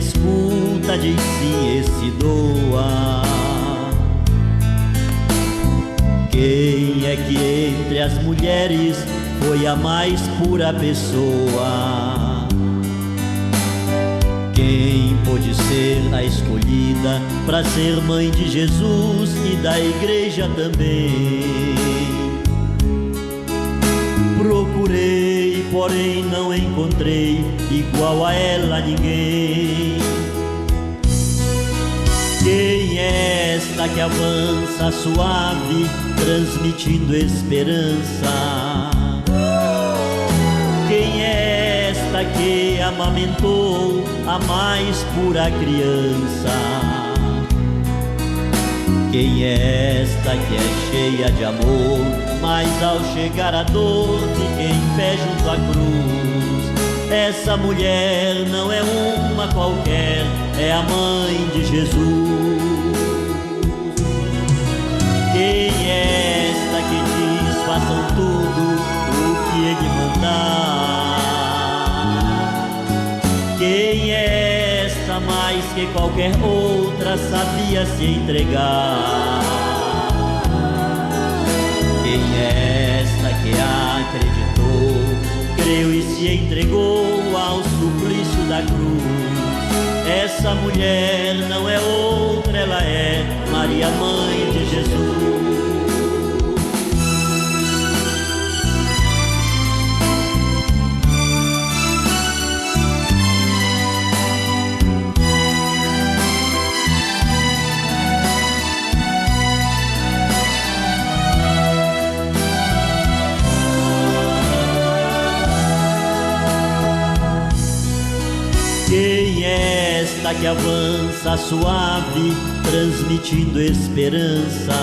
escuta, diz sim e se doa. Quem é que entre as mulheres foi a mais pura pessoa? Quem pôde ser a escolhida para ser mãe de Jesus e da igreja também? Procurei, porém não encontrei igual a ela ninguém. Quem é esta que avança suave, transmitindo esperança? Quem é esta que amamentou a mais pura criança? Quem é esta que é cheia de amor, mas ao chegar a dor fica em pé junto à cruz? Essa mulher não é uma qualquer, é a mãe de Jesus. Quem é esta que diz façam tudo o que ele mandar? Quem é esta mais que qualquer outra sabia se entregar? Quem é esta que acreditou, creu e se entregou ao suplício da cruz? Essa mulher não é outra, ela é Maria, mãe de Jesus. Quem é esta que avança suave, transmitindo esperança?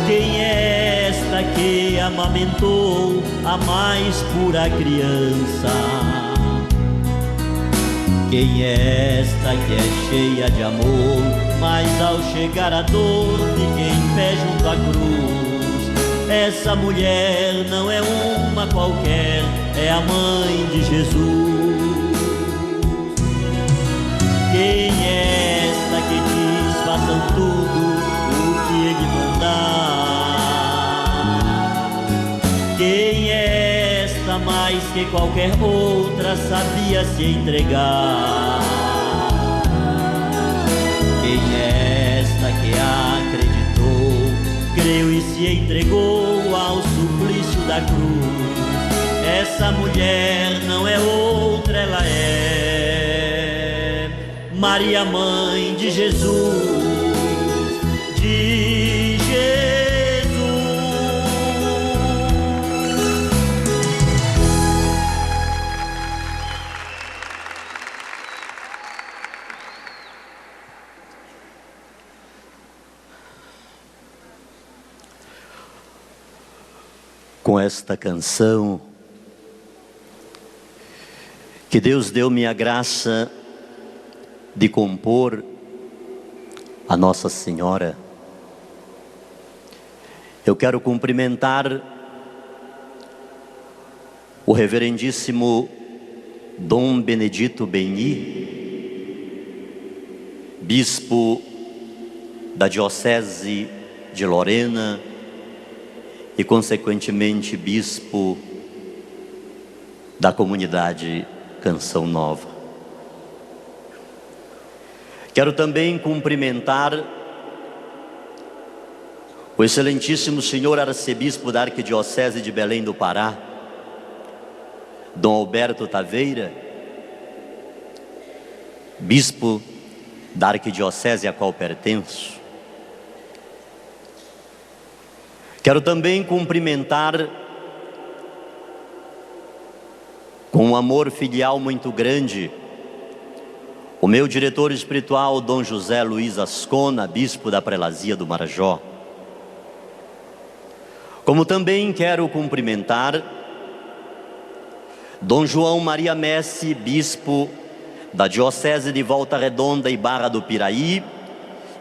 Quem é esta que amamentou a mais pura criança? Quem é esta que é cheia de amor, mas ao chegar a dor fica em pé junto à cruz? Essa mulher não é uma qualquer, é a mãe de Jesus. Quem é esta que diz façam tudo o que ele mandar? Quem é esta mais que qualquer outra sabia se entregar? Quem é esta que acreditou, creu e se entregou ao suplício da cruz? Essa mulher não é outra, ela é Maria, mãe de Jesus, de Jesus. Com esta canção, que Deus deu-me a graça de compor a Nossa Senhora, eu quero cumprimentar o reverendíssimo Dom Benedito Beni, bispo da Diocese de Lorena e consequentemente bispo da comunidade Canção Nova. Quero também cumprimentar o excelentíssimo senhor arcebispo da Arquidiocese de Belém do Pará, Dom Alberto Taveira, bispo da Arquidiocese a qual pertenço. Quero também cumprimentar com um amor filial muito grande o meu diretor espiritual, Dom José Luiz Ascona, bispo da Prelazia do Marajó. Como também quero cumprimentar Dom João Maria Messi, bispo da Diocese de Volta Redonda e Barra do Piraí,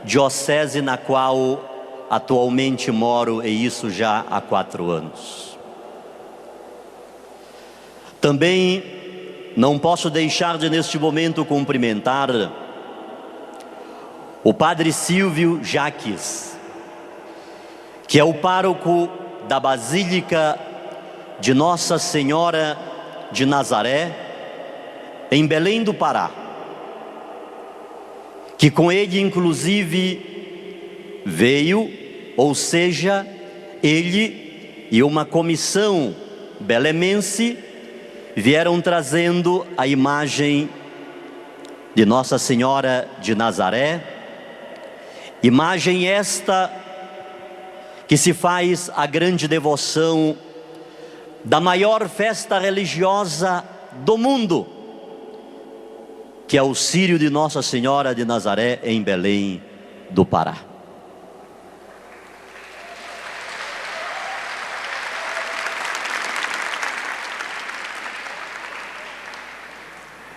diocese na qual atualmente moro, e isso já há 4 anos. Também não posso deixar de neste momento cumprimentar o Padre Silvio Jaques, que é o pároco da Basílica de Nossa Senhora de Nazaré, em Belém do Pará, que com ele inclusive veio, ou seja, ele e uma comissão belemense vieram trazendo a imagem de Nossa Senhora de Nazaré, imagem esta que se faz a grande devoção da maior festa religiosa do mundo, que é o Círio de Nossa Senhora de Nazaré em Belém do Pará.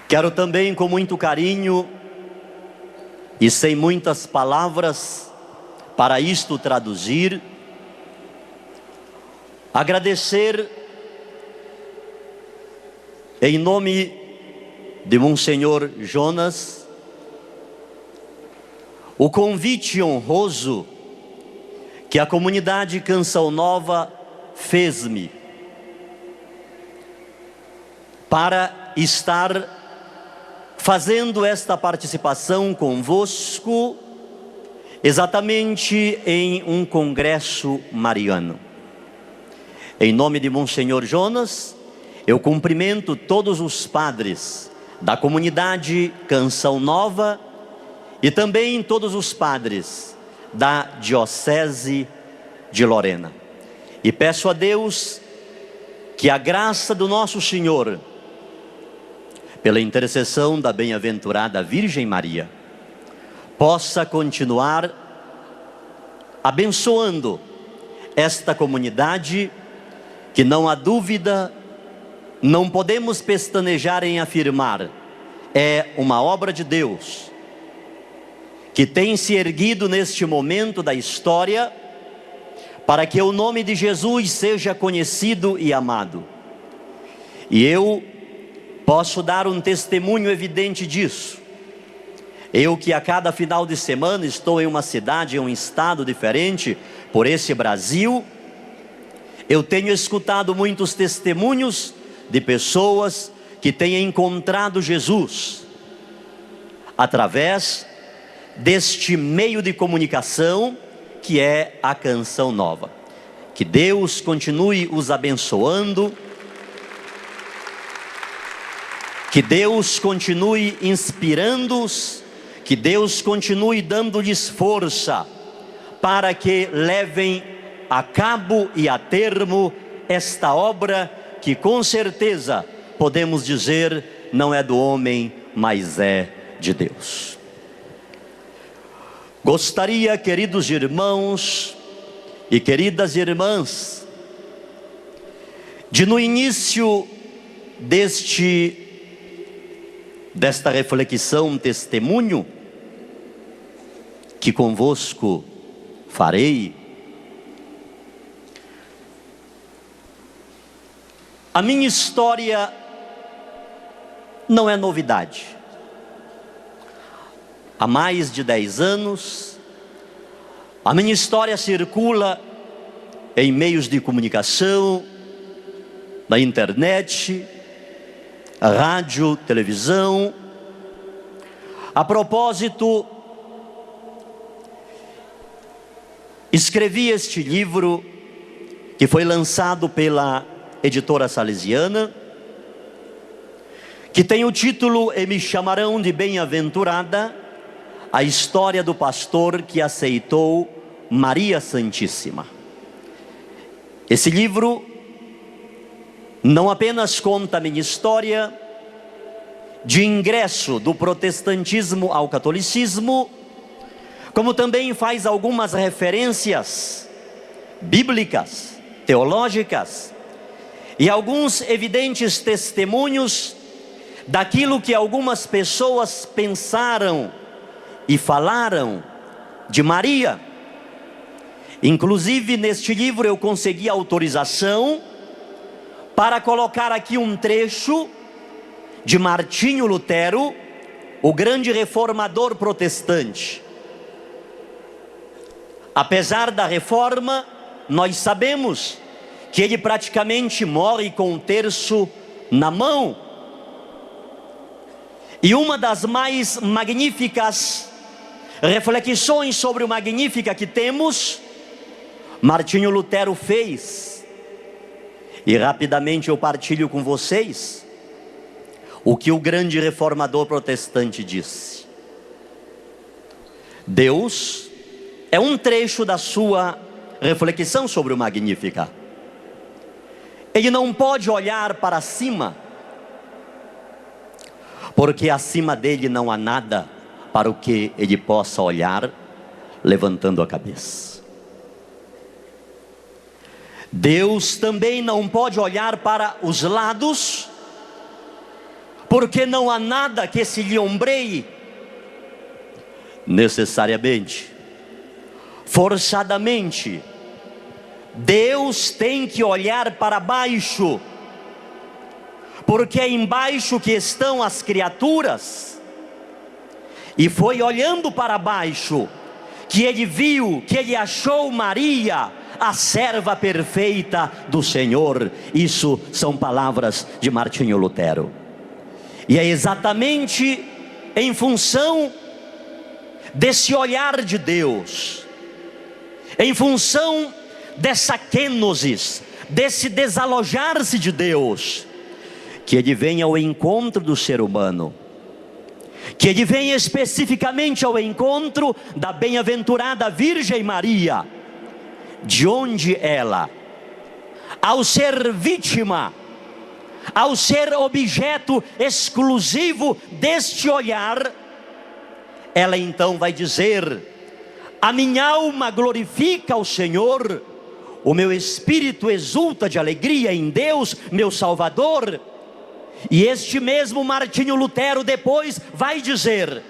Quero também, com muito carinho e sem muitas palavras para isto traduzir, agradecer em nome de Monsenhor Jonas o convite honroso que a comunidade Canção Nova fez-me para estar fazendo esta participação convosco exatamente em um congresso mariano. Em nome de Monsenhor Jonas, eu cumprimento todos os padres da comunidade Canção Nova e também todos os padres da Diocese de Lorena. E peço a Deus que a graça do nosso Senhor, pela intercessão da bem-aventurada Virgem Maria, possa continuar abençoando esta comunidade, que não há dúvida, não podemos pestanejar em afirmar, é uma obra de Deus, que tem se erguido neste momento da história, para que o nome de Jesus seja conhecido e amado. E eu posso dar um testemunho evidente disso. Eu que a cada final de semana estou em uma cidade, em um estado diferente, por esse Brasil, eu tenho escutado muitos testemunhos de pessoas que têm encontrado Jesus através deste meio de comunicação que é a Canção Nova. Que Deus continue os abençoando, que Deus continue inspirando-os, que Deus continue dando-lhes força para que levem a cabo e a termo esta obra que com certeza podemos dizer não é do homem, mas é de Deus. Gostaria, queridos irmãos e queridas irmãs, de no início desta reflexão, testemunho que convosco farei, a minha história não é novidade. Há mais de 10 anos, a minha história circula em meios de comunicação, na internet, rádio, televisão. A propósito, escrevi este livro que foi lançado pela editora salesiana, que tem o título E Me Chamarão de Bem-aventurada, a história do pastor que aceitou Maria Santíssima. Esse livro não apenas conta a minha história de ingresso do protestantismo ao catolicismo, como também faz algumas referências bíblicas, teológicas, e alguns evidentes testemunhos daquilo que algumas pessoas pensaram e falaram de Maria. Inclusive neste livro eu consegui autorização para colocar aqui um trecho de Martinho Lutero, o grande reformador protestante. Apesar da reforma, nós sabemos que ele praticamente morre com um terço na mão. E uma das mais magníficas reflexões sobre o Magnífica que temos, Martinho Lutero fez. E rapidamente eu partilho com vocês o que o grande reformador protestante disse. Deus é um trecho da sua reflexão sobre o Magnífica. Ele não pode olhar para cima, porque acima dele não há nada para o que ele possa olhar levantando a cabeça. Deus também não pode olhar para os lados, porque não há nada que se lhe ombreie necessariamente, forçadamente. Deus tem que olhar para baixo, porque é embaixo que estão as criaturas. E foi olhando para baixo que ele viu, que ele achou Maria, a serva perfeita do Senhor. Isso são palavras de Martinho Lutero. E é exatamente em função desse olhar de Deus, em função dessa kenosis, desse desalojar-se de Deus, que ele vem ao encontro do ser humano, que ele vem especificamente ao encontro da bem-aventurada Virgem Maria, de onde ela, ao ser vítima, ao ser objeto exclusivo deste olhar, ela então vai dizer: a minha alma glorifica o Senhor, o meu espírito exulta de alegria em Deus, meu Salvador. E este mesmo Martinho Lutero depois vai dizer: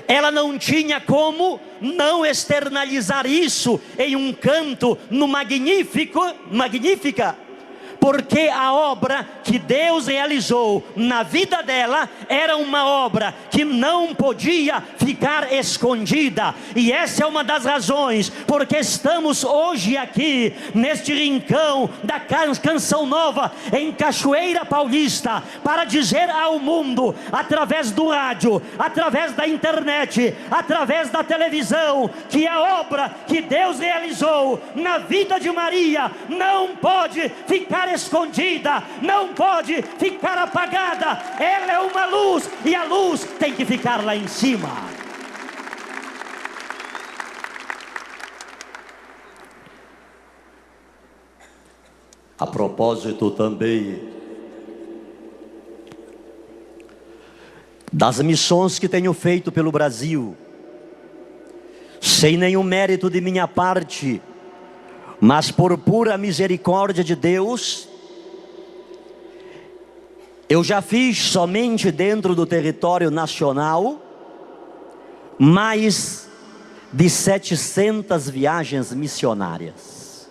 ela não tinha como não externalizar isso em um canto no Magnífica, porque a obra que Deus realizou na vida dela era uma obra que não podia ficar escondida. E essa é uma das razões porque estamos hoje aqui neste rincão da Canção Nova em Cachoeira Paulista, para dizer ao mundo, através do rádio, através da internet, através da televisão, que a obra que Deus realizou na vida de Maria não pode ficar escondida, não pode ficar apagada. Ela é uma luz e a luz tem que ficar lá em cima. A propósito também das missões que tenho feito pelo Brasil, sem nenhum mérito de minha parte, mas por pura misericórdia de Deus, eu já fiz somente dentro do território nacional mais de 700 viagens missionárias.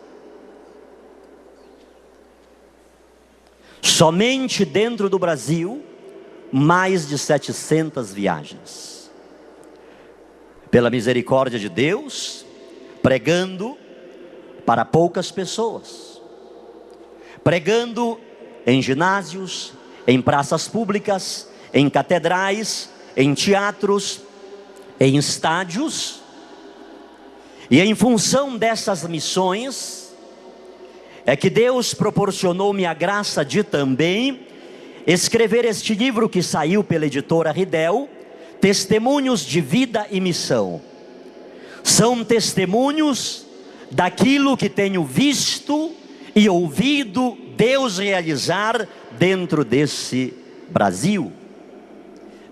Somente dentro do Brasil, mais de 700 viagens. Pela misericórdia de Deus, pregando para poucas pessoas, pregando em ginásios, em praças públicas, em catedrais, em teatros, em estádios. E em função dessas missões é que Deus proporcionou-me a graça de também escrever este livro que saiu pela editora Ridel, Testemunhos de Vida e Missão. São testemunhos daquilo que tenho visto e ouvido Deus realizar dentro desse Brasil.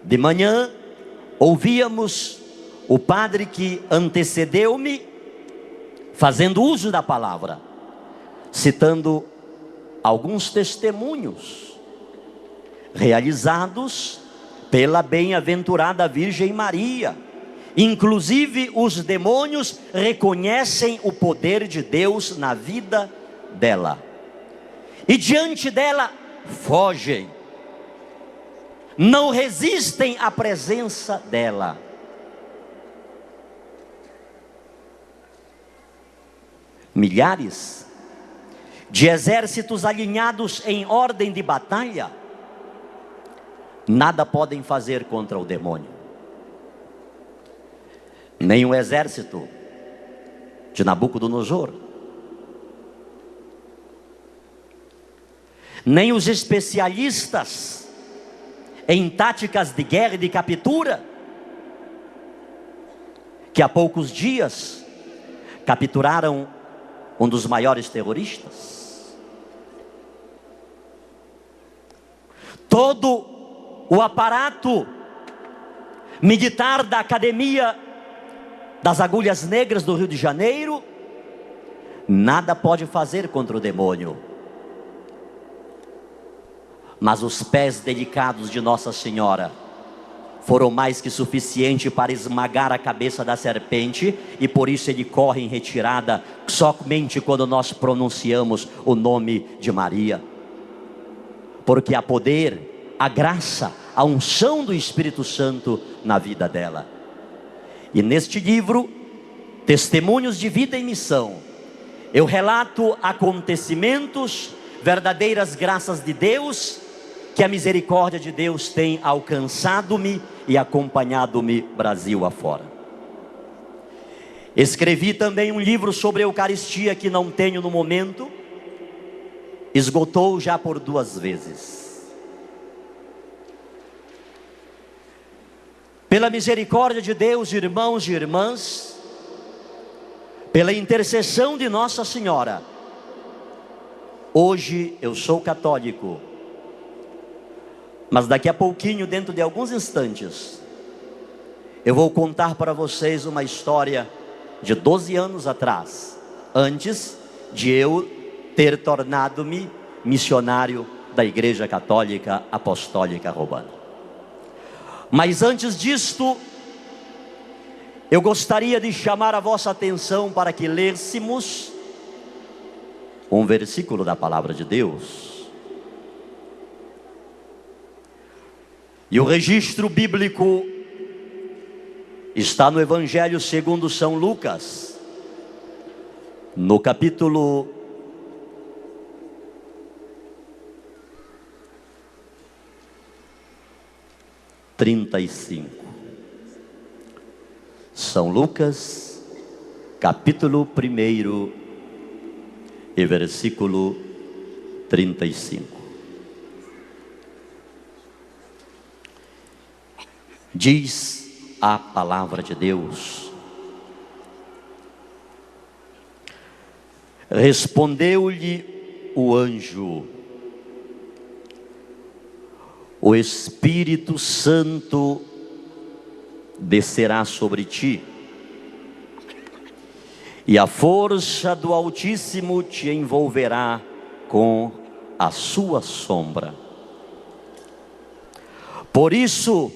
De manhã ouvíamos o padre que antecedeu-me fazendo uso da palavra, citando alguns testemunhos realizados pela bem-aventurada Virgem Maria. Inclusive os demônios reconhecem o poder de Deus na vida dela, e diante dela fogem. não resistem à presença dela. Milhares de exércitos alinhados em ordem de batalha nada podem fazer contra o demônio. Nem o exército de Nabucodonosor, nem os especialistas em táticas de guerra e de captura, que há poucos dias capturaram um dos maiores terroristas. Todo o aparato militar da Academia das Agulhas Negras do Rio de Janeiro nada pode fazer contra o demônio. Mas os pés delicados de Nossa Senhora foram mais que suficiente para esmagar a cabeça da serpente, e por isso ele corre em retirada somente quando nós pronunciamos o nome de Maria, porque há poder, a graça, a unção do Espírito Santo na vida dela. E neste livro, Testemunhos de Vida e Missão, eu relato acontecimentos, verdadeiras graças de Deus, que a misericórdia de Deus tem alcançado-me e acompanhado-me Brasil afora. Escrevi também um livro sobre a Eucaristia que não tenho no momento, esgotou já por 2 vezes. Pela misericórdia de Deus, irmãos e irmãs, pela intercessão de Nossa Senhora, hoje eu sou católico. Mas daqui a pouquinho, dentro de alguns instantes, eu vou contar para vocês uma história de 12 anos atrás, antes de eu ter tornado-me missionário da Igreja Católica Apostólica Romana. Mas antes disto, eu gostaria de chamar a vossa atenção para que lêssemos um versículo da Palavra de Deus. E o registro bíblico está no Evangelho segundo São Lucas, no capítulo 35. São Lucas, capítulo 1 e versículo 35. Diz a palavra de Deus: respondeu-lhe o anjo: o Espírito Santo descerá sobre ti, e a força do Altíssimo te envolverá com a sua sombra. Por isso,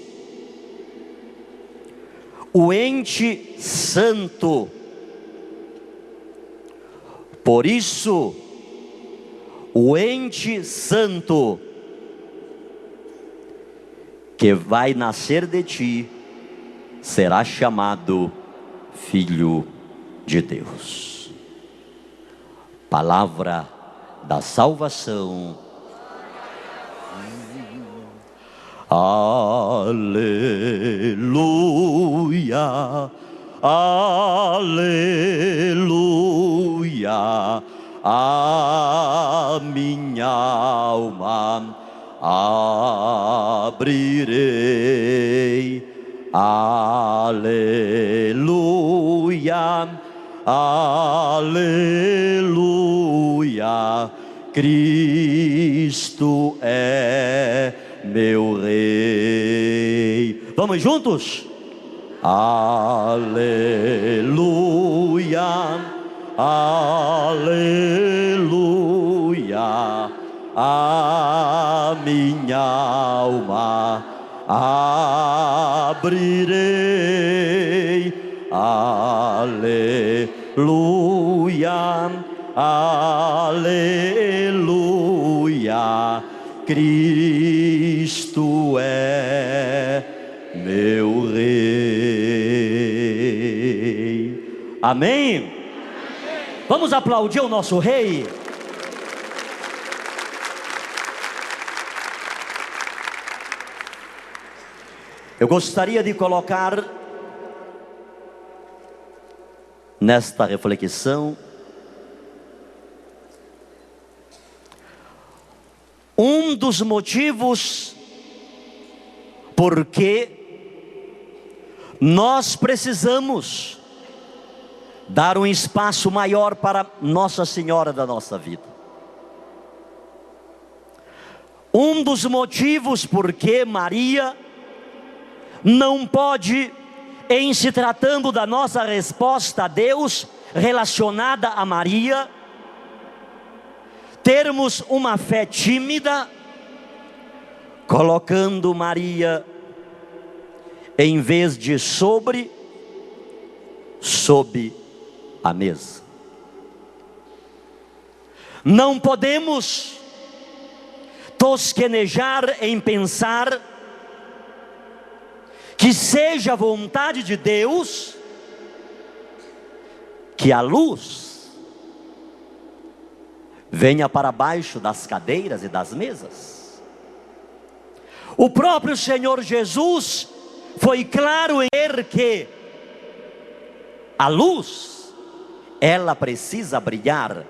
o ente santo, o ente santo que vai nascer de ti será chamado Filho de Deus. Palavra da salvação. Aleluia, aleluia, a minha alma abrirei. Aleluia, aleluia, Cristo é meu Rei. Vamos juntos? Aleluia, aleluia, a minha alma abrirei. Aleluia, aleluia, Cristo é meu Rei. Amém? Vamos aplaudir o nosso Rei. Eu gostaria de colocar nesta reflexão um dos motivos porque nós precisamos dar um espaço maior para Nossa Senhora da nossa vida. Um dos motivos porque Maria não pode, em se tratando da nossa resposta a Deus, relacionada a Maria, termos uma fé tímida, colocando Maria em vez de sob a mesa. Não podemos tosquenejar em pensar que seja a vontade de Deus que a luz venha para baixo das cadeiras e das mesas. O próprio Senhor Jesus foi claro em dizer que a luz, ela precisa brilhar.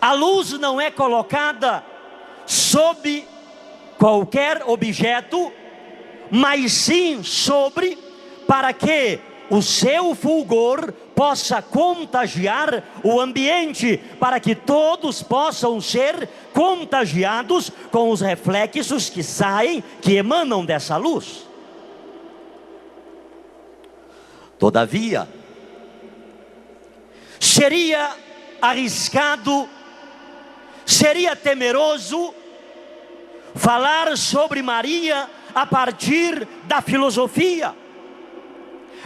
A luz não é colocada sob qualquer objeto, mas sim sobre, para que o seu fulgor possa contagiar o ambiente, para que todos possam ser contagiados com os reflexos que saem, que emanam dessa luz. Todavia, seria arriscado, seria temeroso falar sobre Maria a partir da filosofia,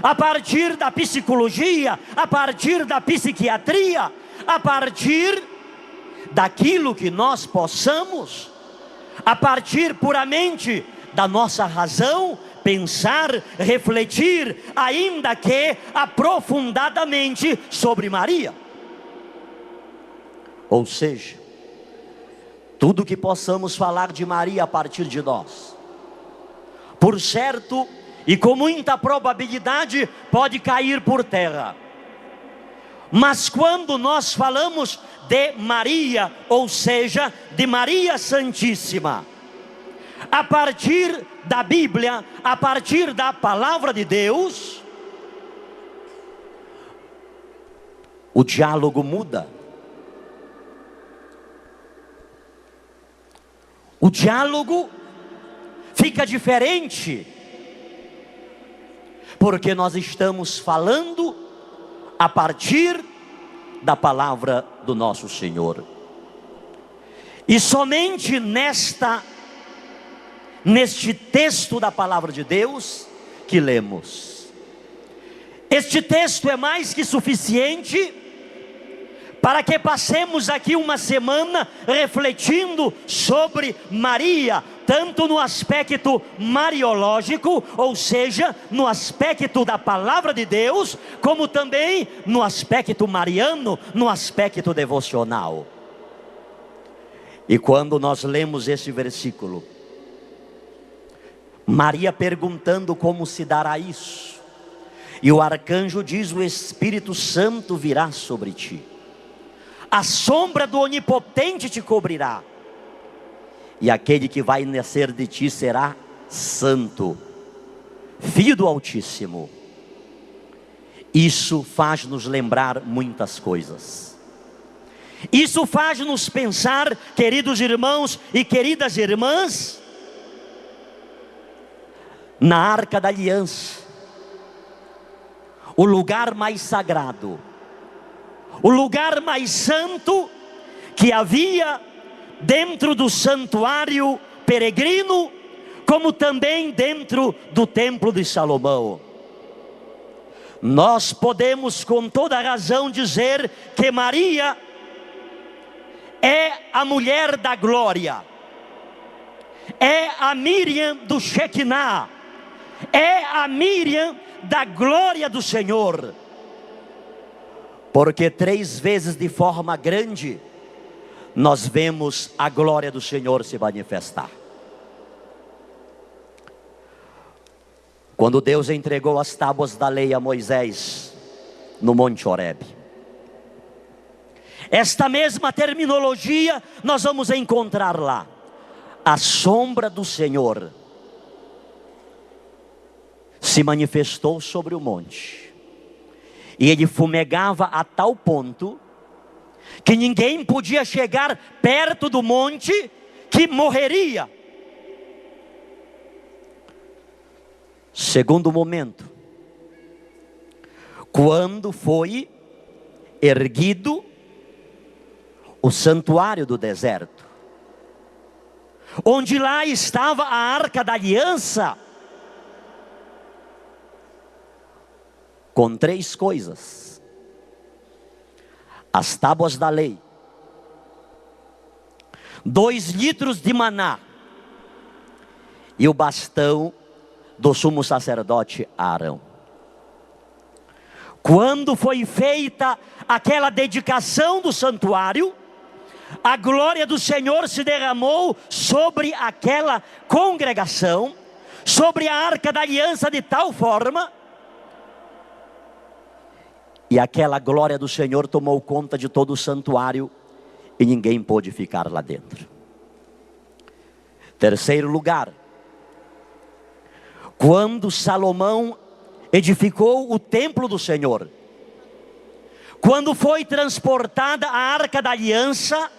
a partir da psicologia, a partir da psiquiatria, a partir daquilo que nós possamos, a partir puramente da nossa razão, pensar, refletir, ainda que aprofundadamente sobre Maria. Ou seja, tudo que possamos falar de Maria a partir de nós, por certo e com muita probabilidade pode cair por terra. Mas quando nós falamos de Maria, ou seja, de Maria Santíssima, a partir da Bíblia, a partir da palavra de Deus, o diálogo muda. O diálogo fica diferente, porque nós estamos falando a partir da palavra do nosso Senhor. E somente neste texto da palavra de Deus que lemos. Este texto é mais que suficiente para que passemos aqui uma semana refletindo sobre Maria, tanto no aspecto mariológico, ou seja, no aspecto da palavra de Deus, como também no aspecto mariano, no aspecto devocional. E quando nós lemos esse versículo, Maria perguntando como se dará isso, e o arcanjo diz: o Espírito Santo virá sobre ti, a sombra do Onipotente te cobrirá, e aquele que vai nascer de ti será santo, filho do Altíssimo. Isso faz-nos lembrar muitas coisas. Isso faz-nos pensar, queridos irmãos e queridas irmãs, na Arca da Aliança, o lugar mais sagrado, o lugar mais santo que havia dentro do santuário peregrino, como também dentro do templo de Salomão. Nós podemos com toda razão dizer que Maria é a mulher da glória, é a Miriam do Shekinah, é a Miriam da glória do Senhor. Porque 3 vezes de forma grande nós vemos a glória do Senhor se manifestar. Quando Deus entregou as tábuas da lei a Moisés no Monte Horebe, esta mesma terminologia nós vamos encontrar lá. A sombra do Senhor se manifestou sobre o monte, e ele fumegava a tal ponto que ninguém podia chegar perto do monte, que morreria. Segundo momento, quando foi erguido o santuário do deserto, onde lá estava a arca da aliança, com 3 coisas: as tábuas da lei, 2 litros de maná e o bastão do sumo sacerdote Arão. Quando foi feita aquela dedicação do santuário, a glória do Senhor se derramou sobre aquela congregação, sobre a arca da aliança, de tal forma, e aquela glória do Senhor tomou conta de todo o santuário, e ninguém pôde ficar lá dentro. Terceiro lugar, quando Salomão edificou o templo do Senhor, quando foi transportada a arca da aliança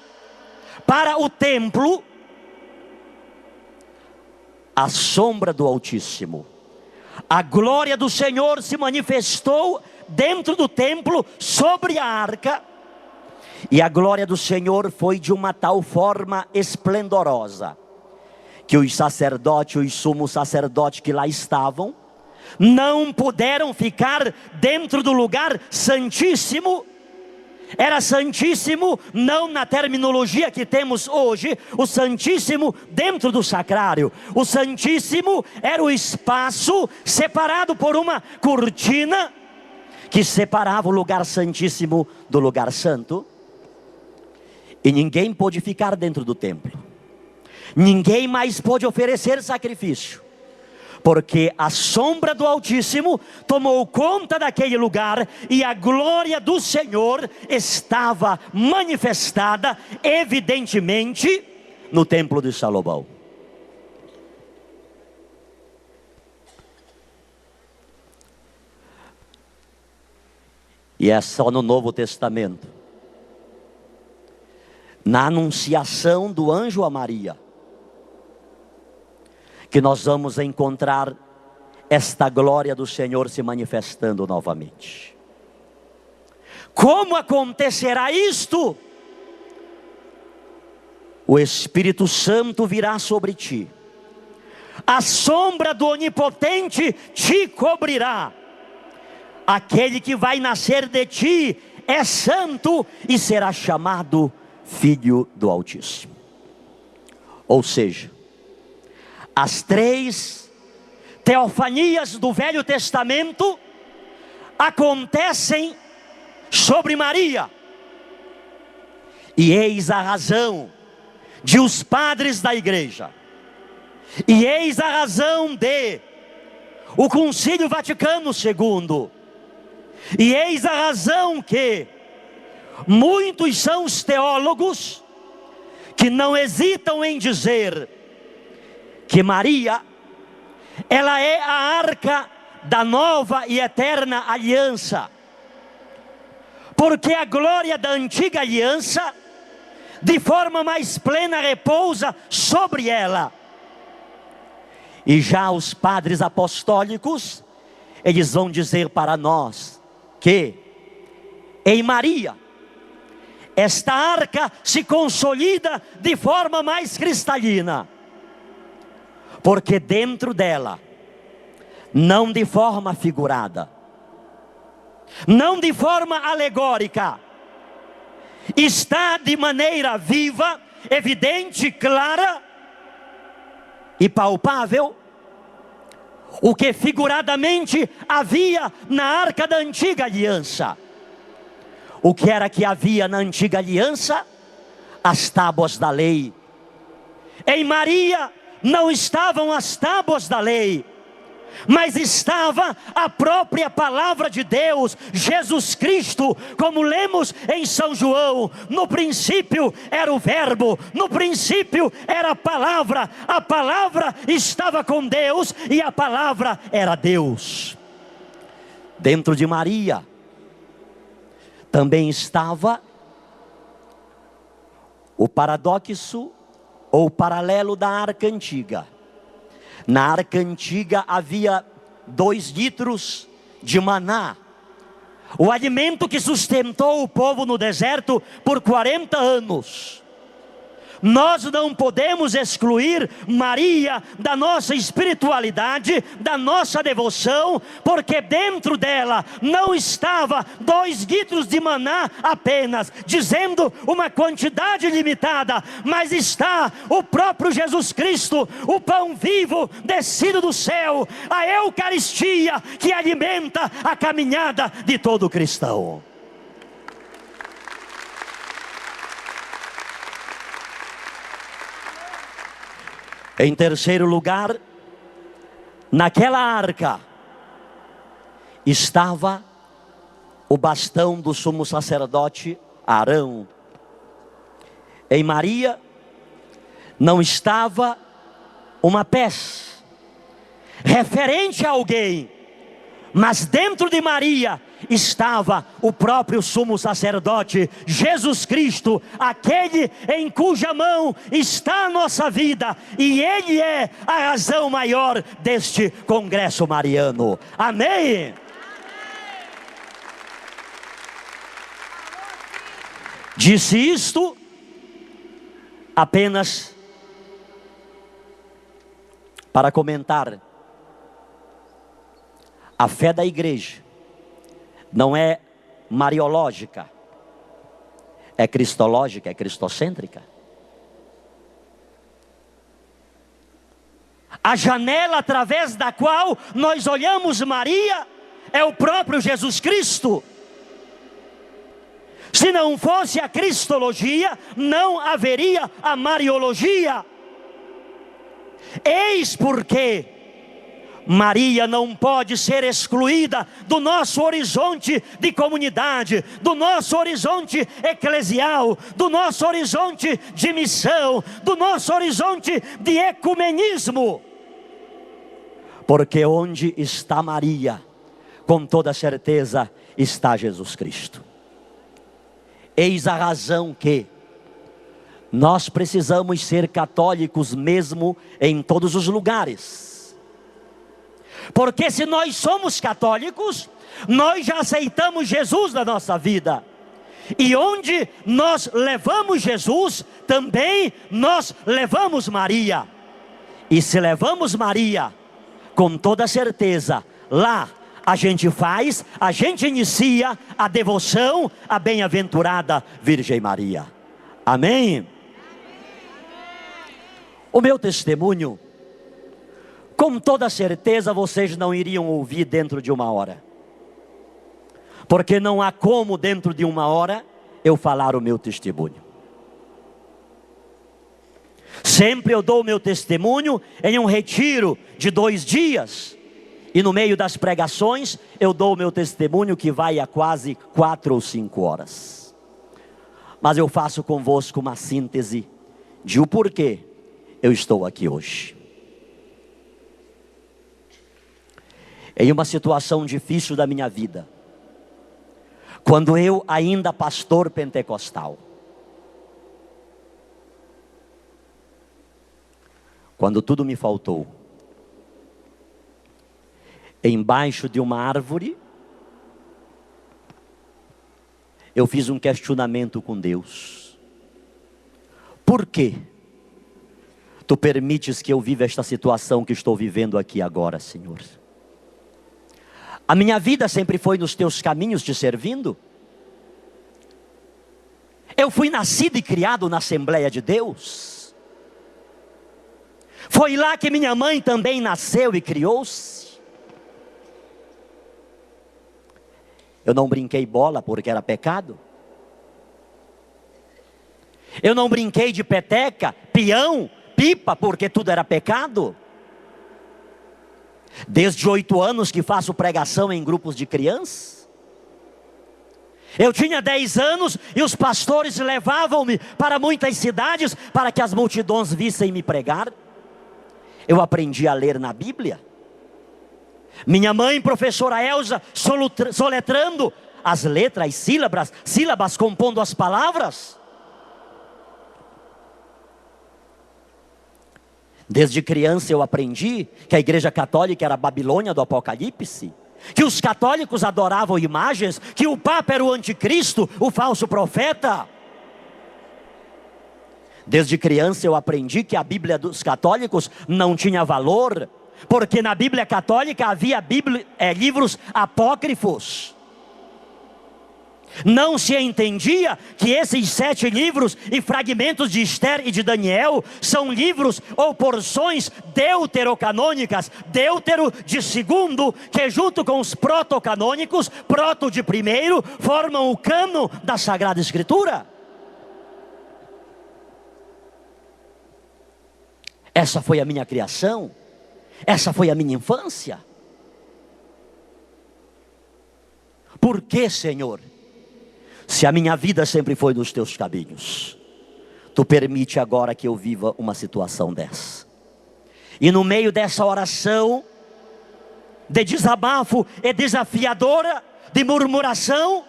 para o templo, a sombra do Altíssimo, a glória do Senhor se manifestou dentro do templo sobre a arca, e a glória do Senhor foi de uma tal forma esplendorosa, que os sacerdotes, os sumos sacerdotes que lá estavam, não puderam ficar dentro do lugar santíssimo. Era santíssimo não na terminologia que temos hoje, o santíssimo dentro do sacrário. O santíssimo era o espaço separado por uma cortina, que separava o lugar santíssimo do lugar santo, e ninguém pôde ficar dentro do templo, ninguém mais pôde oferecer sacrifício, porque a sombra do Altíssimo tomou conta daquele lugar, e a glória do Senhor estava manifestada evidentemente no templo de Salomão. E é só no Novo Testamento, na anunciação do anjo a Maria, que nós vamos encontrar esta glória do Senhor se manifestando novamente. Como acontecerá isto? O Espírito Santo virá sobre ti, a sombra do Onipotente te cobrirá. Aquele que vai nascer de ti é santo e será chamado Filho do Altíssimo. Ou seja, as 3 teofanias do Velho Testamento acontecem sobre Maria. E eis a razão de os padres da igreja, e eis a razão de o Concílio Vaticano II, e eis a razão que muitos são os teólogos que não hesitam em dizer que Maria, ela é a arca da nova e eterna aliança, porque a glória da antiga aliança de forma mais plena repousa sobre ela. E já os padres apostólicos, eles vão dizer para nós que em Maria esta arca se consolida de forma mais cristalina, porque dentro dela, não de forma figurada, não de forma alegórica, está de maneira viva, evidente, clara, e palpável o que figuradamente havia na arca da antiga aliança. O que era que havia na antiga aliança? As tábuas da lei. Em Maria não estavam as tábuas da lei, mas estava a própria palavra de Deus, Jesus Cristo, como lemos em São João: no princípio era o verbo, no princípio era a palavra estava com Deus e a palavra era Deus. Dentro de Maria também estava o paradoxo ou paralelo da arca antiga. Na arca antiga havia 2 litros de maná, o alimento que sustentou o povo no deserto por 40 anos. Nós não podemos excluir Maria da nossa espiritualidade, da nossa devoção, porque dentro dela não estava 2 litros de maná apenas, dizendo uma quantidade limitada, mas está o próprio Jesus Cristo, o pão vivo descido do céu, a Eucaristia que alimenta a caminhada de todo cristão. Em terceiro lugar, naquela arca estava o bastão do sumo sacerdote Arão. Em Maria não estava uma peça referente a alguém, mas dentro de Maria estava o próprio sumo sacerdote, Jesus Cristo, aquele em cuja mão está a nossa vida, e Ele é a razão maior deste congresso mariano. Amém? Disse isto apenas para comentar. A fé da igreja não é mariológica, é cristológica, é cristocêntrica. A janela através da qual nós olhamos Maria é o próprio Jesus Cristo. Se não fosse a cristologia, não haveria a mariologia. Eis porque Maria não pode ser excluída do nosso horizonte de comunidade, do nosso horizonte eclesial, do nosso horizonte de missão, do nosso horizonte de ecumenismo. Porque onde está Maria, com toda certeza está Jesus Cristo. Eis a razão que nós precisamos ser católicos mesmo em todos os lugares. Porque se nós somos católicos, nós já aceitamos Jesus na nossa vida. E onde nós levamos Jesus, também nós levamos Maria. E se levamos Maria, com toda certeza, lá a gente inicia a devoção à bem-aventurada Virgem Maria. Amém? O meu testemunho, com toda certeza vocês não iriam ouvir dentro de 1 hora. Porque não há como dentro de 1 hora eu falar o meu testemunho. Sempre eu dou o meu testemunho em um retiro de 2 dias. E no meio das pregações eu dou o meu testemunho que vai a quase 4 ou 5 horas. Mas eu faço convosco uma síntese de o porquê eu estou aqui hoje. Em uma situação difícil da minha vida, quando eu ainda pastor pentecostal, quando tudo me faltou, embaixo de uma árvore, eu fiz um questionamento com Deus. Por quê? Tu permites que eu viva esta situação que estou vivendo aqui agora, Senhor? A minha vida sempre foi nos teus caminhos te servindo. Eu fui nascido e criado na Assembleia de Deus. Foi lá que minha mãe também nasceu e criou-se. Eu não brinquei bola porque era pecado. Eu não brinquei de peteca, peão, pipa, porque tudo era pecado. Desde 8 anos que faço pregação em grupos de crianças. Eu tinha 10 anos e os pastores levavam-me para muitas cidades para que as multidões vissem me pregar. Eu aprendi a ler na Bíblia. Minha mãe, professora Elza, soletrando as letras, as sílabas, compondo as palavras. Desde criança eu aprendi que a igreja católica era a Babilônia do Apocalipse, que os católicos adoravam imagens, que o Papa era o anticristo, o falso profeta. Desde criança eu aprendi que a Bíblia dos católicos não tinha valor, porque na Bíblia católica havia livros apócrifos. Não se entendia que esses 7 livros e fragmentos de Esther e de Daniel são livros ou porções deuterocanônicas, deutero de segundo, que junto com os protocanônicos, proto de primeiro, formam o cano da Sagrada Escritura. Essa foi a minha criação, essa foi a minha infância. Por que, Senhor? Se a minha vida sempre foi nos teus caminhos, tu permite agora que eu viva uma situação dessa. E no meio dessa oração de desabafo e desafiadora, de murmuração,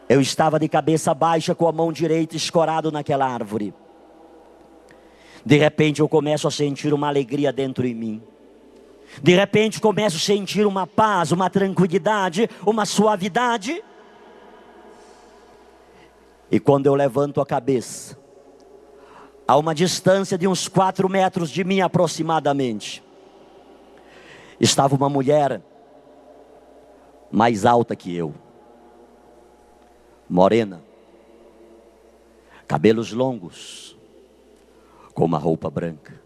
eu estava de cabeça baixa com a mão direita escorado naquela árvore. De repente eu começo a sentir uma alegria dentro de mim. De repente começo a sentir uma paz, uma tranquilidade, uma suavidade. E quando eu levanto a cabeça, a uma distância de uns 4 metros de mim aproximadamente, estava uma mulher mais alta que eu, morena, cabelos longos, com uma roupa branca.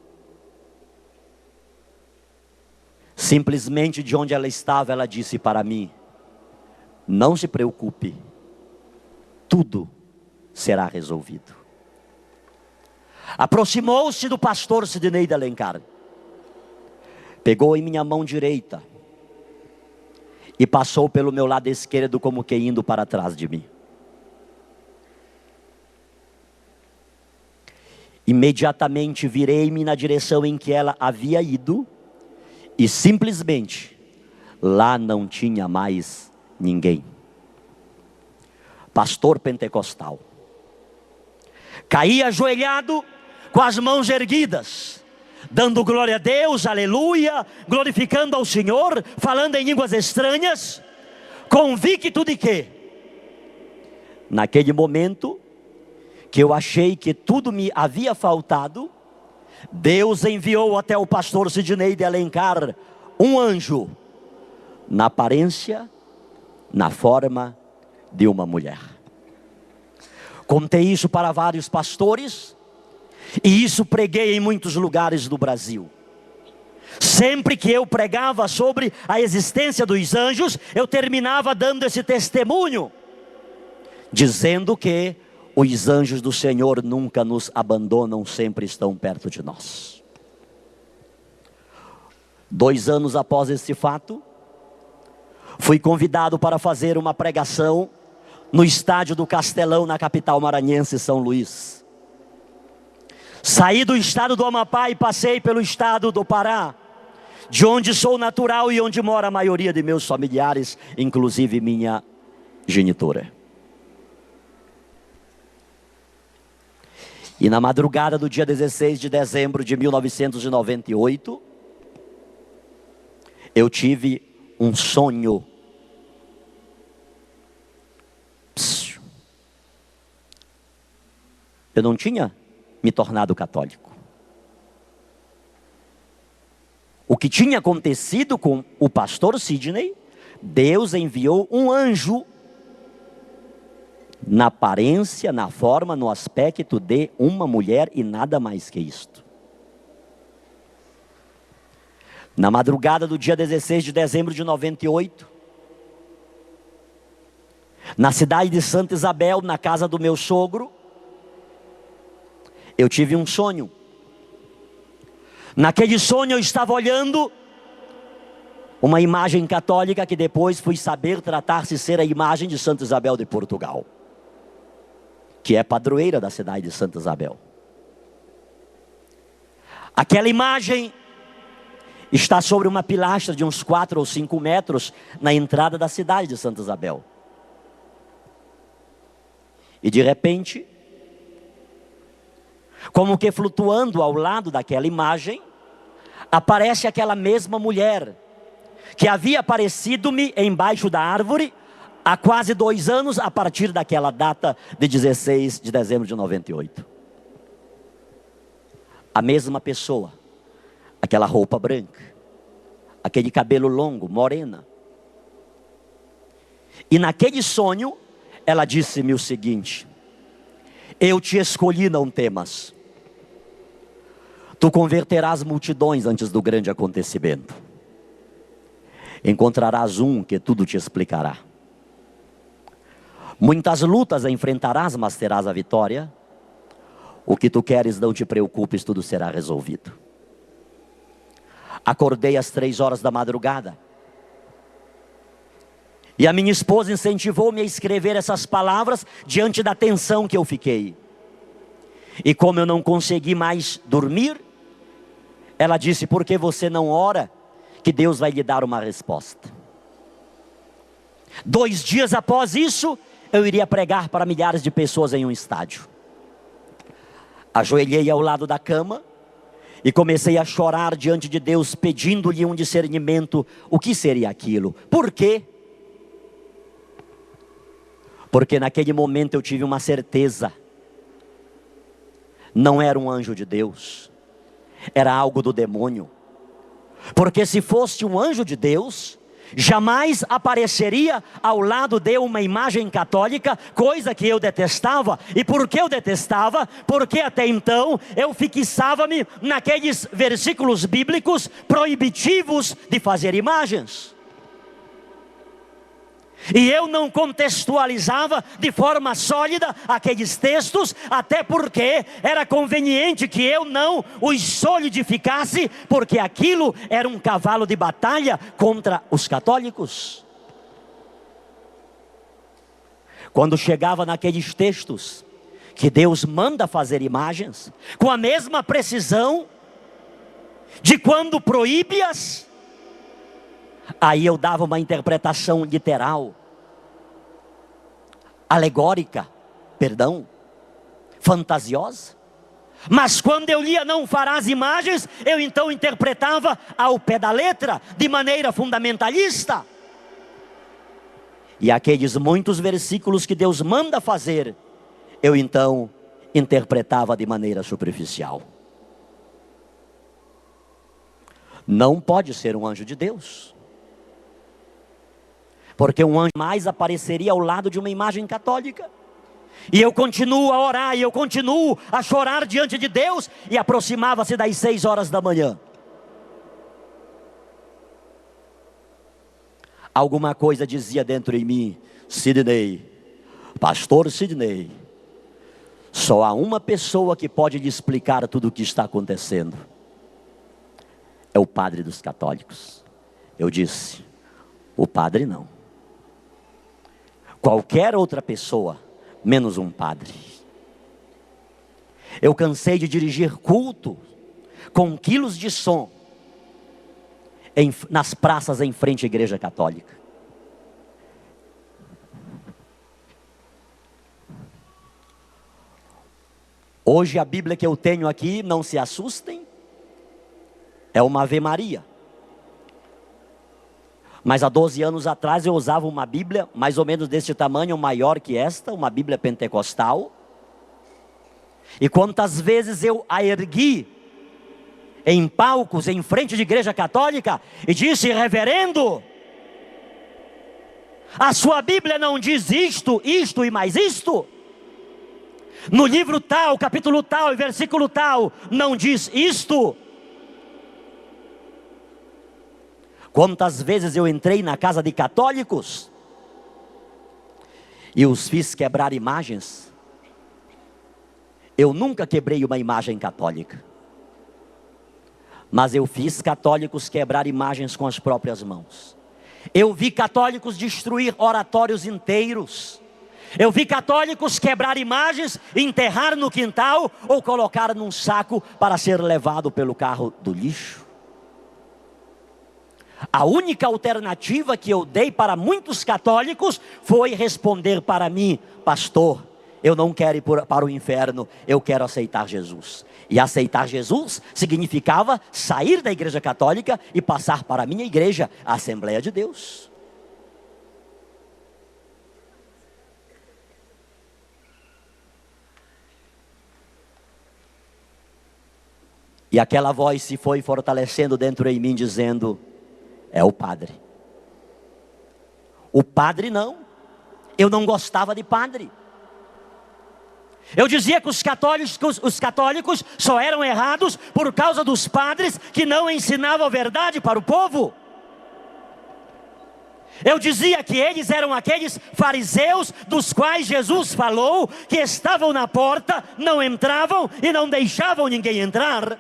Simplesmente de onde ela estava, ela disse para mim: não se preocupe, tudo será resolvido. Aproximou-se do pastor Sidnei de Alencar, pegou em minha mão direita e passou pelo meu lado esquerdo como que indo para trás de mim. Imediatamente virei-me na direção em que ela havia ido e simplesmente lá não tinha mais ninguém. Pastor pentecostal, caí ajoelhado, com as mãos erguidas, dando glória a Deus, aleluia, glorificando ao Senhor, falando em línguas estranhas, convicto de que, naquele momento, que eu achei que tudo me havia faltado, Deus enviou até o pastor Sidnei de Alencar um anjo, na aparência, na forma de uma mulher. Contei isso para vários pastores, e isso preguei em muitos lugares do Brasil. Sempre que eu pregava sobre a existência dos anjos, eu terminava dando esse testemunho, dizendo que os anjos do Senhor nunca nos abandonam, sempre estão perto de nós. 2 anos após esse fato, fui convidado para fazer uma pregação no estádio do Castelão, na capital maranhense, São Luís. Saí do estado do Amapá e passei pelo estado do Pará, de onde sou natural e onde mora a maioria de meus familiares, inclusive minha genitora. E na madrugada do dia 16 de dezembro de 1998, eu tive um sonho. Eu não tinha me tornado católico. O que tinha acontecido com o pastor Sidnei, Deus enviou um anjo, na aparência, na forma, no aspecto de uma mulher e nada mais que isto. Na madrugada do dia 16 de dezembro de 98, na cidade de Santa Isabel, na casa do meu sogro, eu tive um sonho. Naquele sonho eu estava olhando uma imagem católica que depois fui saber tratar-se ser a imagem de Santa Isabel de Portugal, que é padroeira da cidade de Santa Isabel. Aquela imagem está sobre uma pilastra de uns 4 ou 5 metros na entrada da cidade de Santa Isabel. E de repente, como que flutuando ao lado daquela imagem, aparece aquela mesma mulher que havia aparecido-me embaixo da árvore há quase 2 anos, a partir daquela data de 16 de dezembro de 98. A mesma pessoa, aquela roupa branca, aquele cabelo longo, morena. E naquele sonho, ela disse-me o seguinte: eu te escolhi, não temas. Tu converterás multidões antes do grande acontecimento. Encontrarás um que tudo te explicará. Muitas lutas enfrentarás, mas terás a vitória. O que tu queres, não te preocupes, tudo será resolvido. Acordei às 3 horas da madrugada. E a minha esposa incentivou-me a escrever essas palavras diante da tensão que eu fiquei. E como eu não consegui mais dormir, ela disse: por que você não ora, que Deus vai lhe dar uma resposta. 2 dias após isso, eu iria pregar para milhares de pessoas em um estádio. Ajoelhei ao lado da cama e comecei a chorar diante de Deus, pedindo-lhe um discernimento. O que seria aquilo? Por quê? Porque naquele momento eu tive uma certeza. Não era um anjo de Deus, era algo do demônio. Porque se fosse um anjo de Deus, jamais apareceria ao lado de uma imagem católica, coisa que eu detestava. E por que eu detestava? Porque até então eu fixava-me naqueles versículos bíblicos proibitivos de fazer imagens. E eu não contextualizava de forma sólida aqueles textos, até porque era conveniente que eu não os solidificasse, porque aquilo era um cavalo de batalha contra os católicos. Quando chegava naqueles textos que Deus manda fazer imagens, com a mesma precisão de quando proíbe-as, aí eu dava uma interpretação literal, alegórica, fantasiosa. Mas quando eu lia não farás imagens, eu então interpretava ao pé da letra, de maneira fundamentalista. E aqueles muitos versículos que Deus manda fazer, eu então interpretava de maneira superficial. Não pode ser um anjo de Deus, porque um anjo mais apareceria ao lado de uma imagem católica. E eu continuo a orar, e eu continuo a chorar diante de Deus. E aproximava-se das 6 horas da manhã. Alguma coisa dizia dentro de mim: Sidney, pastor Sidney, só há uma pessoa que pode lhe explicar tudo o que está acontecendo. É o padre dos católicos. Eu disse: o padre não. Qualquer outra pessoa, menos um padre. Eu cansei de dirigir culto com quilos de som nas praças em frente à igreja católica. Hoje a Bíblia que eu tenho aqui, não se assustem, é uma Ave Maria. Mas há 12 anos atrás eu usava uma Bíblia mais ou menos deste tamanho, maior que esta, uma Bíblia pentecostal. E quantas vezes eu a ergui em palcos em frente de igreja católica e disse: reverendo, a sua Bíblia não diz isto, isto e mais isto? No livro tal, capítulo tal e versículo tal, não diz isto? Quantas vezes eu entrei na casa de católicos e os fiz quebrar imagens. Eu nunca quebrei uma imagem católica, mas eu fiz católicos quebrar imagens com as próprias mãos. Eu vi católicos destruir oratórios inteiros. Eu vi católicos quebrar imagens, enterrar no quintal ou colocar num saco para ser levado pelo carro do lixo. A única alternativa que eu dei para muitos católicos foi responder para mim: pastor, eu não quero ir para o inferno, eu quero aceitar Jesus. E aceitar Jesus significava sair da igreja católica e passar para a minha igreja, a Assembleia de Deus. E aquela voz se foi fortalecendo dentro de mim, dizendo: é o padre. O padre não. Eu não gostava de padre. Eu dizia que os católicos só eram errados por causa dos padres que não ensinavam a verdade para o povo. Eu dizia que eles eram aqueles fariseus dos quais Jesus falou que estavam na porta, não entravam e não deixavam ninguém entrar.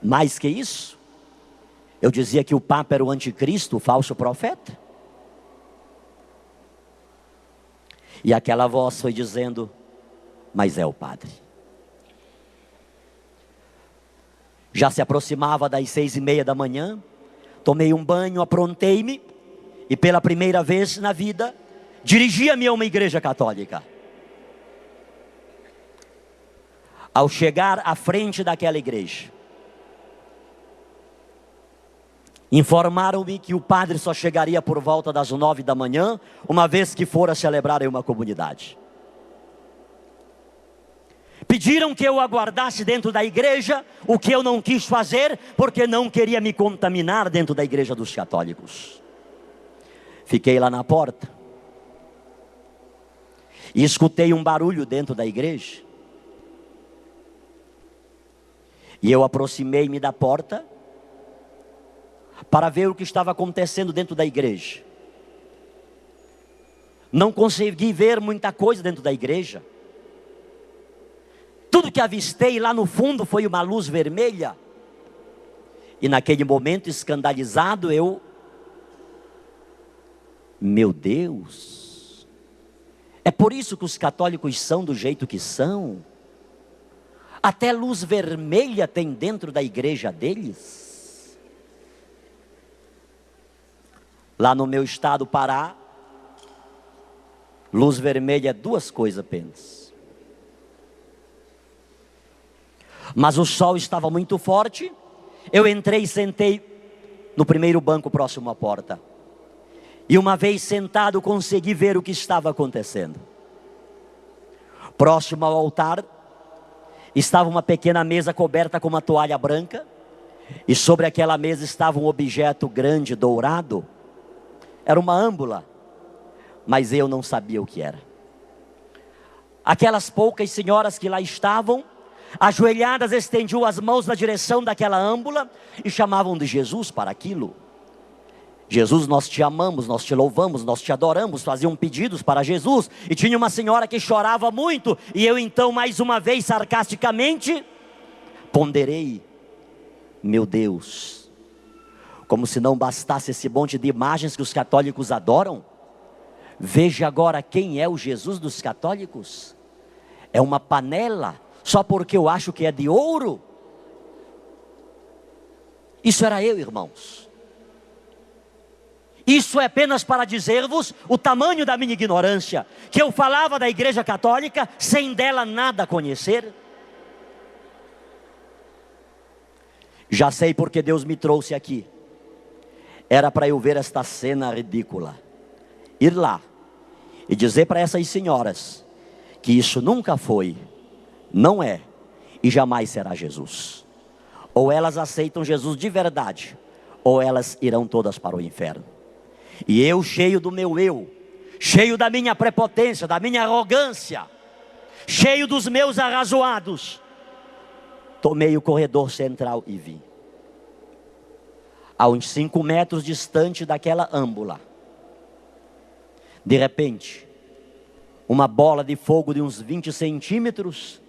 Mais que isso, eu dizia que o Papa era o anticristo, o falso profeta. E aquela voz foi dizendo: mas é o padre. Já se aproximava das 6:30 da manhã, tomei um banho, aprontei-me, e pela primeira vez na vida, dirigia-me a uma igreja católica. Ao chegar à frente daquela igreja, informaram-me que o padre só chegaria por volta das 9 da manhã, uma vez que fora celebrar em uma comunidade. Pediram que eu aguardasse dentro da igreja, o que eu não quis fazer, porque não queria me contaminar dentro da igreja dos católicos. Fiquei lá na porta e escutei um barulho dentro da igreja. E eu aproximei-me da porta para ver o que estava acontecendo dentro da igreja. Não consegui ver muita coisa dentro da igreja. Tudo que avistei lá no fundo foi uma luz vermelha. E naquele momento, escandalizado, meu Deus, é por isso que os católicos são do jeito que são. Até luz vermelha tem dentro da igreja deles. Lá no meu estado, Pará, luz vermelha é 2 coisas apenas. Mas o sol estava muito forte. Eu entrei e sentei no primeiro banco próximo à porta. E uma vez sentado, consegui ver o que estava acontecendo. Próximo ao altar, estava uma pequena mesa coberta com uma toalha branca. E sobre aquela mesa estava um objeto grande, dourado. Era uma âmbula, mas eu não sabia o que era. Aquelas poucas senhoras que lá estavam, ajoelhadas, estendiam as mãos na direção daquela âmbula e chamavam de Jesus para aquilo. Jesus, nós te amamos, nós te louvamos, nós te adoramos. Faziam pedidos para Jesus. E tinha uma senhora que chorava muito. E eu então, mais uma vez, sarcasticamente, ponderei: meu Deus, como se não bastasse esse monte de imagens que os católicos adoram, veja agora quem é o Jesus dos católicos. É uma panela, só porque eu acho que é de ouro. Isso era eu, irmãos. Isso é apenas para dizer-vos o tamanho da minha ignorância, que eu falava da igreja católica sem dela nada conhecer. Já sei porque Deus me trouxe aqui. Era para eu ver esta cena ridícula. Ir lá e dizer para essas senhoras que isso nunca foi, não é e jamais será Jesus. Ou elas aceitam Jesus de verdade, ou elas irão todas para o inferno. E eu, cheio do meu eu, cheio da minha prepotência, da minha arrogância, cheio dos meus arrazoados, tomei o corredor central e vim. a uns 5 metros distante daquela âmbula. De repente, uma bola de fogo de uns 20 centímetros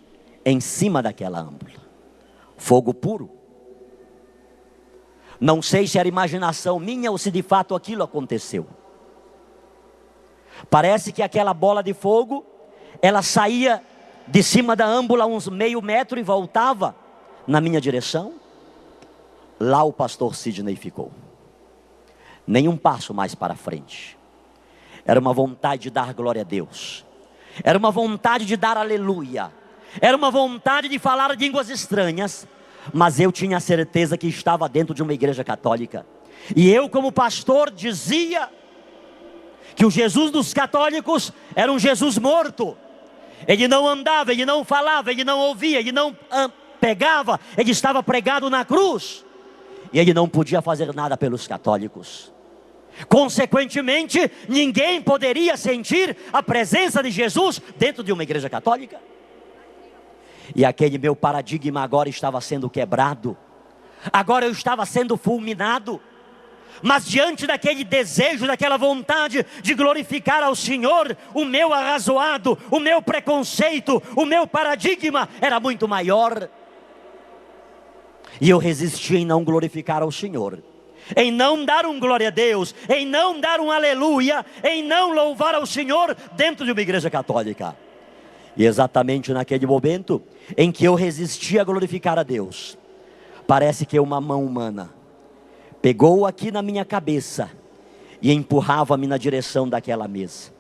em cima daquela âmbula. Fogo puro. Não sei se era imaginação minha ou se de fato aquilo aconteceu. Parece que aquela bola de fogo, ela saía de cima da âmbula uns meio metro e voltava na minha direção. Lá o pastor Sidney ficou. Nenhum passo mais para frente. Era uma vontade de dar glória a Deus. Era uma vontade de dar aleluia. Era uma vontade de falar línguas estranhas. Mas eu tinha certeza que estava dentro de uma igreja católica. E eu, como pastor, dizia que o Jesus dos católicos era um Jesus morto. Ele não andava, ele não falava, ele não ouvia, ele não pegava, ele estava pregado na cruz. E ele não podia fazer nada pelos católicos. Consequentemente, ninguém poderia sentir a presença de Jesus dentro de uma igreja católica. E aquele meu paradigma agora estava sendo quebrado. Agora eu estava sendo fulminado. Mas diante daquele desejo, daquela vontade de glorificar ao Senhor, o meu arrazoado, o meu preconceito, o meu paradigma era muito maior. E eu resisti em não glorificar ao Senhor, em não dar um glória a Deus, em não dar um aleluia, em não louvar ao Senhor dentro de uma igreja católica. E exatamente naquele momento em que eu resisti a glorificar a Deus, parece que uma mão humana pegou aqui na minha cabeça e empurrava-me na direção daquela mesa.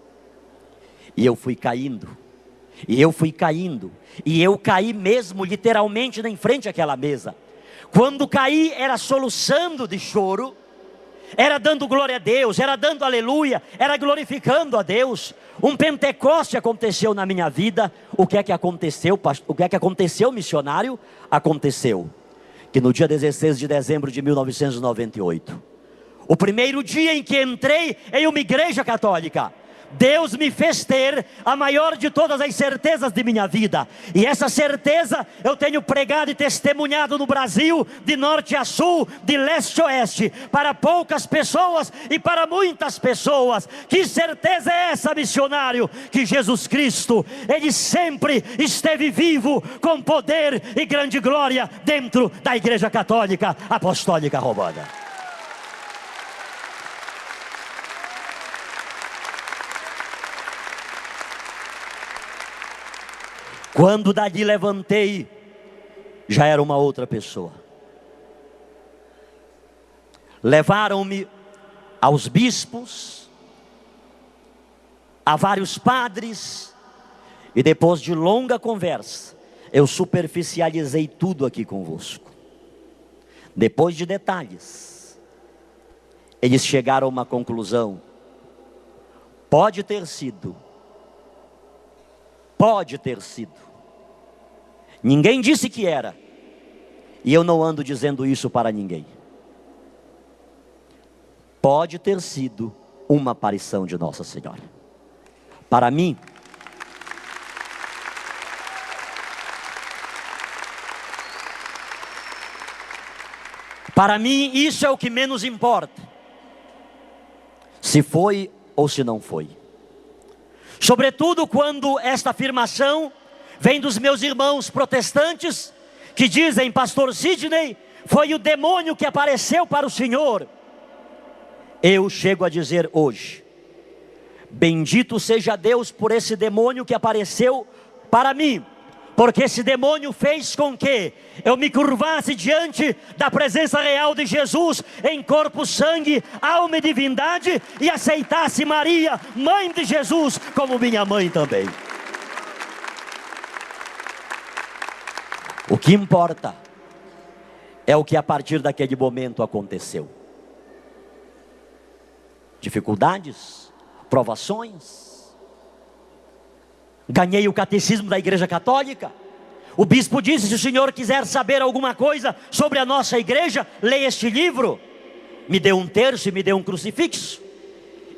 E eu fui caindo, e eu fui caindo, e eu caí mesmo literalmente em frente àquela mesa. Quando caí era soluçando de choro, era dando glória a Deus, era dando aleluia, era glorificando a Deus. Um Pentecoste aconteceu na minha vida. O que é que aconteceu, pastor? O que é que aconteceu, missionário? Aconteceu que no dia 16 de dezembro de 1998, o primeiro dia em que entrei em uma igreja católica, Deus me fez ter a maior de todas as certezas de minha vida. E essa certeza eu tenho pregado e testemunhado no Brasil, de norte a sul, de leste a oeste, para poucas pessoas e para muitas pessoas. Que certeza é essa, missionário? Que Jesus Cristo, Ele sempre esteve vivo, com poder e grande glória, dentro da Igreja Católica Apostólica Romana. Quando dali levantei, já era uma outra pessoa. Levaram-me aos bispos, a vários padres, e depois de longa conversa, eu superficializei tudo aqui convosco. Depois de detalhes, eles chegaram a uma conclusão. Pode ter sido. Ninguém disse que era. E eu não ando dizendo isso para ninguém. Pode ter sido uma aparição de Nossa Senhora. Para mim, isso é o que menos importa. Se foi ou se não foi. Sobretudo quando esta afirmação vem dos meus irmãos protestantes, que dizem: pastor Sidney, foi o demônio que apareceu para o senhor. Eu chego a dizer hoje: bendito seja Deus por esse demônio que apareceu para mim, porque esse demônio fez com que eu me curvasse diante da presença real de Jesus, em corpo, sangue, alma e divindade, e aceitasse Maria, mãe de Jesus, como minha mãe também. O que importa é o que a partir daquele momento aconteceu. Dificuldades, provações. Ganhei o catecismo da Igreja Católica. O bispo disse: se o senhor quiser saber alguma coisa sobre a nossa igreja, leia este livro. Me deu um terço e me deu um crucifixo.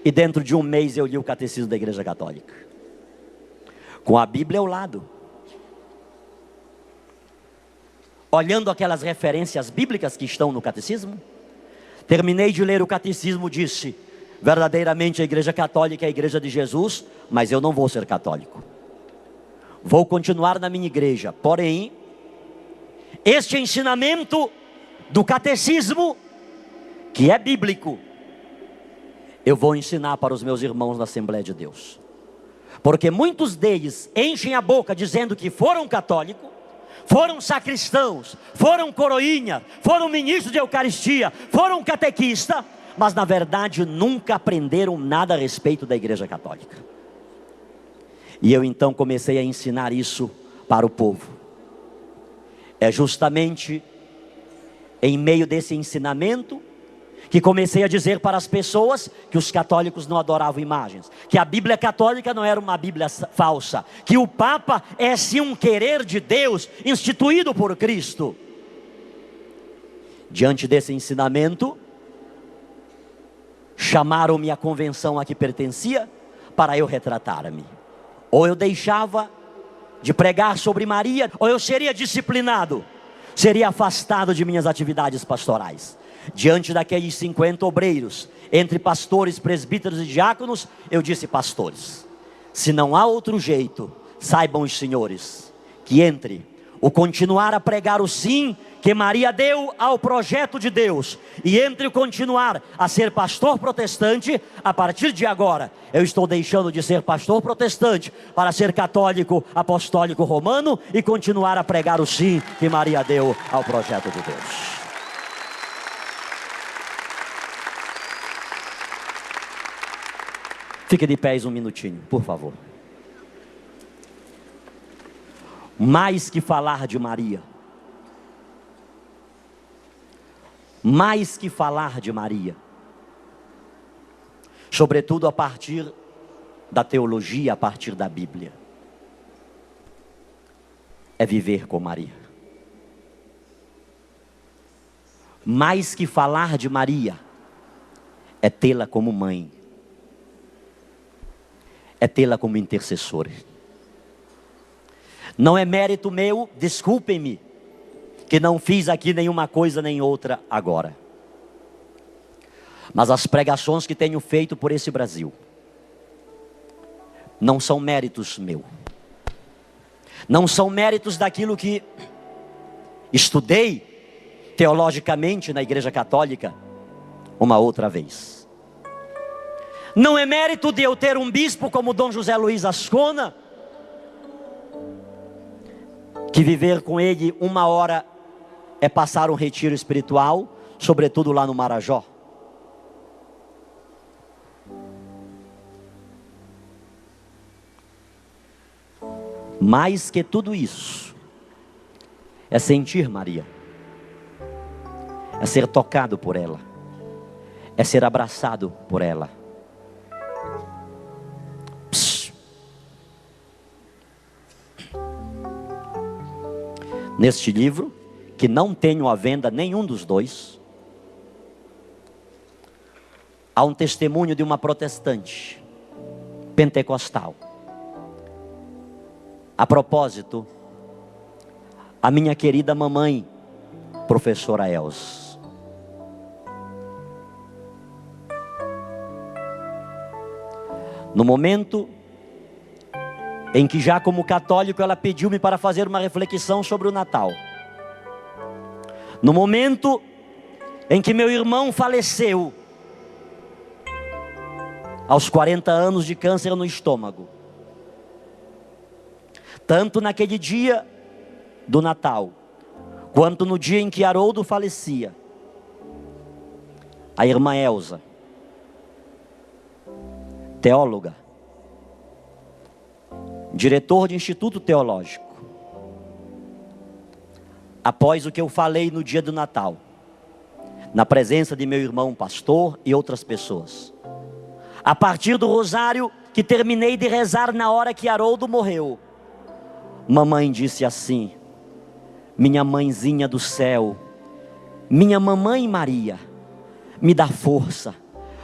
E dentro de um mês eu li o catecismo da Igreja Católica, com a Bíblia ao lado, olhando aquelas referências bíblicas que estão no catecismo. Terminei de ler o catecismo, disse: verdadeiramente a Igreja Católica é a Igreja de Jesus, mas eu não vou ser católico. Vou continuar na minha igreja, porém, este ensinamento do catecismo, que é bíblico, eu vou ensinar para os meus irmãos na Assembleia de Deus. Porque muitos deles enchem a boca dizendo que foram católicos, foram sacristãos, foram coroinha, foram ministros de Eucaristia, foram catequistas, mas na verdade nunca aprenderam nada a respeito da Igreja Católica. E eu então comecei a ensinar isso para o povo. É justamente em meio desse ensinamento que comecei a dizer para as pessoas que os católicos não adoravam imagens, que a Bíblia católica não era uma Bíblia falsa, que o Papa é sim um querer de Deus instituído por Cristo. Diante desse ensinamento, chamaram-me à convenção a que pertencia para eu retratar-me. Ou eu deixava de pregar sobre Maria, ou eu seria disciplinado, seria afastado de minhas atividades pastorais. Diante daqueles 50 obreiros, entre pastores, presbíteros e diáconos, eu disse: pastores, se não há outro jeito, saibam os senhores, que entre o continuar a pregar o sim que Maria deu ao projeto de Deus, e entre o continuar a ser pastor protestante, a partir de agora, eu estou deixando de ser pastor protestante para ser católico apostólico romano e continuar a pregar o sim que Maria deu ao projeto de Deus. Fique de pés um minutinho, por favor. Mais que falar de Maria, mais que falar de Maria, sobretudo a partir da teologia, a partir da Bíblia, é viver com Maria. Mais que falar de Maria, é tê-la como mãe, é tê-la como intercessora. Não é mérito meu, desculpem-me, que não fiz aqui nenhuma coisa nem outra agora. Mas as pregações que tenho feito por esse Brasil, não são méritos meus. Não são méritos daquilo que estudei teologicamente na Igreja Católica uma outra vez. Não é mérito de eu ter um bispo como Dom José Luiz Ascona, que viver com ele 1 hora é passar um retiro espiritual, sobretudo lá no Marajó. Mais que tudo isso, é sentir Maria, é ser tocado por ela, é ser abraçado por ela. Neste livro, que não tenho à venda nenhum dos dois, há um testemunho de uma protestante pentecostal. A propósito, a minha querida mamãe, professora Elza. No momento em que já como católico ela pediu-me para fazer uma reflexão sobre o Natal. No momento em que meu irmão faleceu, aos 40 anos de câncer no estômago. Tanto naquele dia do Natal, quanto no dia em que Haroldo falecia, a irmã Elza, teóloga, diretor de instituto teológico, após o que eu falei no dia do Natal, na presença de meu irmão pastor e outras pessoas, a partir do rosário que terminei de rezar na hora que Haroldo morreu, mamãe disse assim: minha mãezinha do céu, minha mamãe Maria, me dá força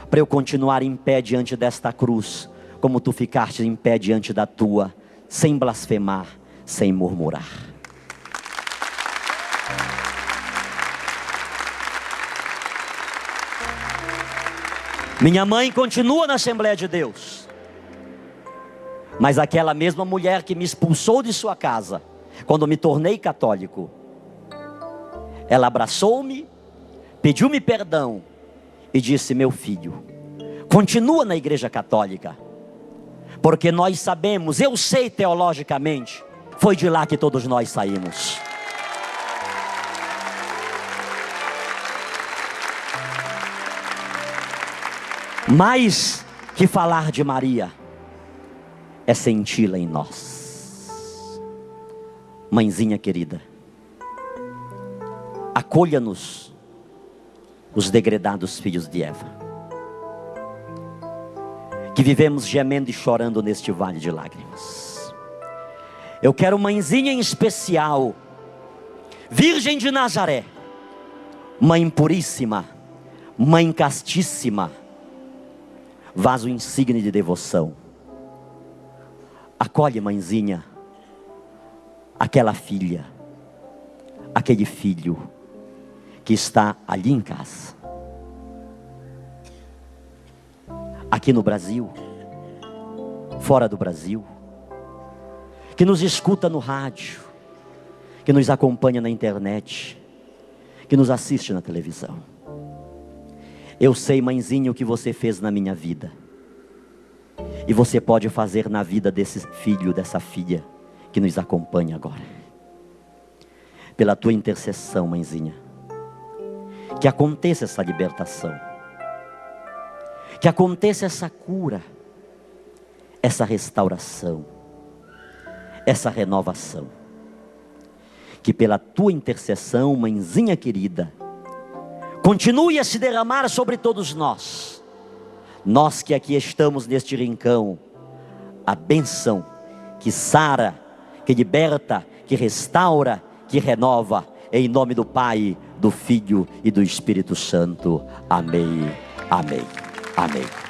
para eu continuar em pé diante desta cruz, como tu ficaste em pé diante da tua, sem blasfemar, sem murmurar. Minha mãe continua na Assembleia de Deus. Mas aquela mesma mulher que me expulsou de sua casa, quando me tornei católico, ela abraçou-me, pediu-me perdão e disse: meu filho, continua na igreja católica, porque nós sabemos, eu sei teologicamente, foi de lá que todos nós saímos. Mais que falar de Maria, é senti-la em nós. Mãezinha querida, acolha-nos, os degredados filhos de Eva, que vivemos gemendo e chorando neste vale de lágrimas. Eu quero mãezinha em especial, Virgem de Nazaré, Mãe puríssima, Mãe castíssima, vaso insigne de devoção. Acolhe, mãezinha, aquela filha, aquele filho que está ali em casa, aqui no Brasil, fora do Brasil, que nos escuta no rádio, que nos acompanha na internet, que nos assiste na televisão. Eu sei, mãezinha, o que você fez na minha vida, e você pode fazer na vida desse filho, dessa filha que nos acompanha agora. Pela tua intercessão, mãezinha, que aconteça essa libertação, que aconteça essa cura, essa restauração, essa renovação. Que pela tua intercessão, mãezinha querida, continue a se derramar sobre todos nós. Nós que aqui estamos neste rincão, a bênção que sara, que liberta, que restaura, que renova, em nome do Pai, do Filho e do Espírito Santo. Amém, amém, amém.